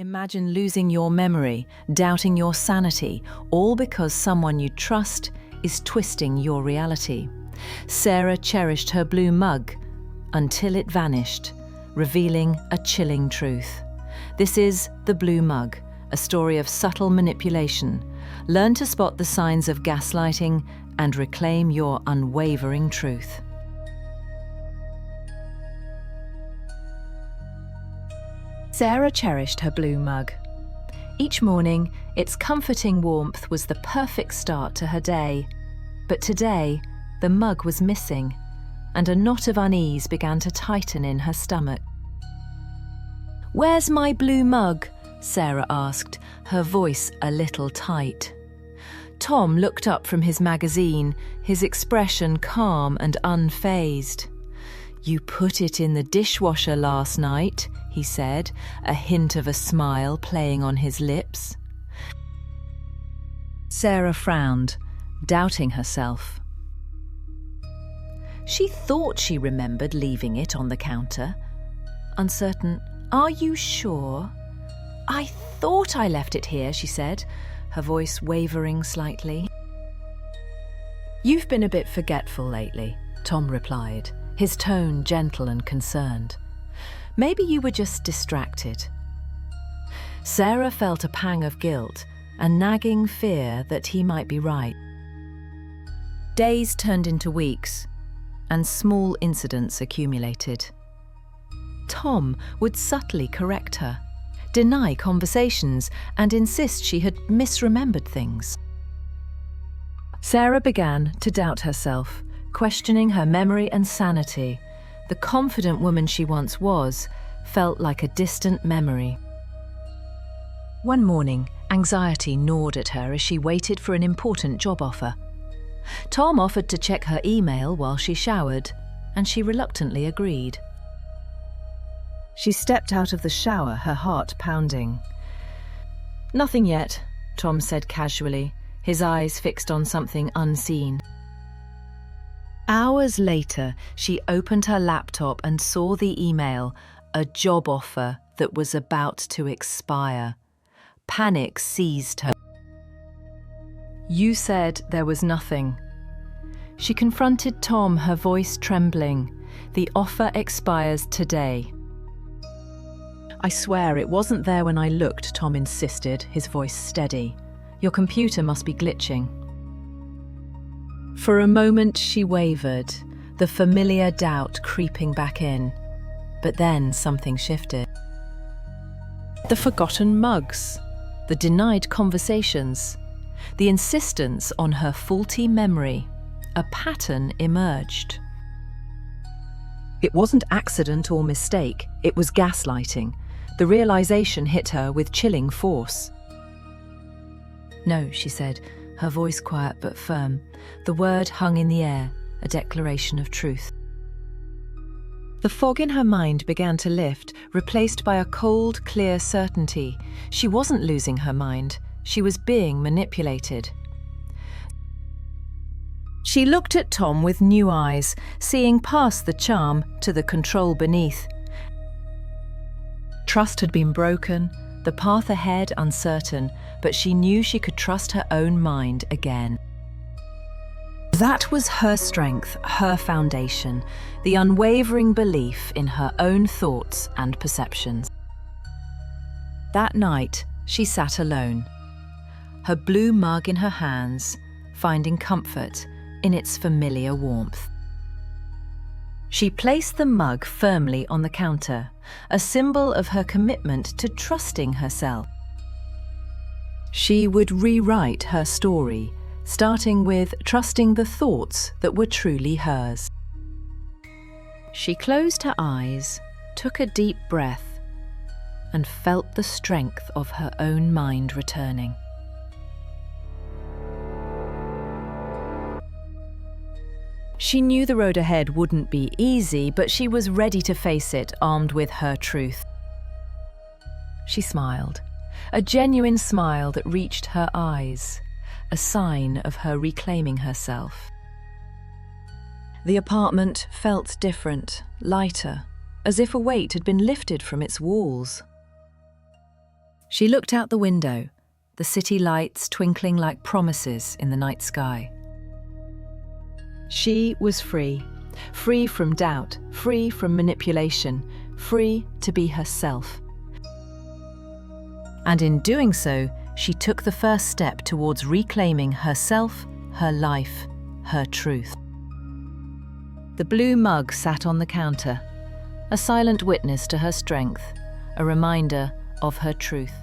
Imagine losing your memory, doubting your sanity, all because someone you trust is twisting your reality. Sarah cherished her blue mug until it vanished, revealing a chilling truth. This is The Blue Mug, a story of subtle manipulation. Learn to spot the signs of gaslighting and reclaim your unwavering truth. Sarah cherished her blue mug. Each morning, its comforting warmth was the perfect start to her day. But today, the mug was missing, and a knot of unease began to tighten in her stomach. "Where's my blue mug?" Sarah asked, her voice a little tight. Tom looked up from his magazine, his expression calm and unfazed. "You put it in the dishwasher last night," he said, a hint of a smile playing on his lips. Sarah frowned, doubting herself. She thought she remembered leaving it on the counter. Uncertain, "Are you sure?" "I thought I left it here," she said, her voice wavering slightly. "You've been a bit forgetful lately," Tom replied, his tone gentle and concerned. "Maybe you were just distracted." Sarah felt a pang of guilt, a nagging fear that he might be right. Days turned into weeks, and small incidents accumulated. Tom would subtly correct her, deny conversations, and insist she had misremembered things. Sarah began to doubt herself, questioning her memory and sanity. The confident woman she once was felt like a distant memory. One morning, anxiety gnawed at her as she waited for an important job offer. Tom offered to check her email while she showered, and she reluctantly agreed. She stepped out of the shower, her heart pounding. "Nothing yet," Tom said casually, his eyes fixed on something unseen. Hours later, she opened her laptop and saw the email, a job offer that was about to expire. Panic seized her. "You said there was nothing." She confronted Tom, her voice trembling. "The offer expires today." "I swear it wasn't there when I looked," Tom insisted, his voice steady. "Your computer must be glitching." For a moment she wavered, the familiar doubt creeping back in. But then something shifted. The forgotten mugs, the denied conversations, the insistence on her faulty memory. A pattern emerged. It wasn't accident or mistake, it was gaslighting. The realization hit her with chilling force. "No," she said, her voice quiet but firm. The word hung in the air, a declaration of truth. The fog in her mind began to lift, replaced by a cold, clear certainty. She wasn't losing her mind. She was being manipulated. She looked at Tom with new eyes, seeing past the charm to the control beneath. Trust had been broken, the path ahead uncertain, but she knew she could trust her own mind again. That was her strength, her foundation, the unwavering belief in her own thoughts and perceptions. That night, she sat alone, her blue mug in her hands, finding comfort in its familiar warmth. She placed the mug firmly on the counter, a symbol of her commitment to trusting herself. She would rewrite her story, starting with trusting the thoughts that were truly hers. She closed her eyes, took a deep breath, and felt the strength of her own mind returning. She knew the road ahead wouldn't be easy, but she was ready to face it, armed with her truth. She smiled, a genuine smile that reached her eyes, a sign of her reclaiming herself. The apartment felt different, lighter, as if a weight had been lifted from its walls. She looked out the window, the city lights twinkling like promises in the night sky. She was free. Free from doubt, free from manipulation, free to be herself. And in doing so, she took the first step towards reclaiming herself, her life, her truth. The blue mug sat on the counter, a silent witness to her strength, a reminder of her truth.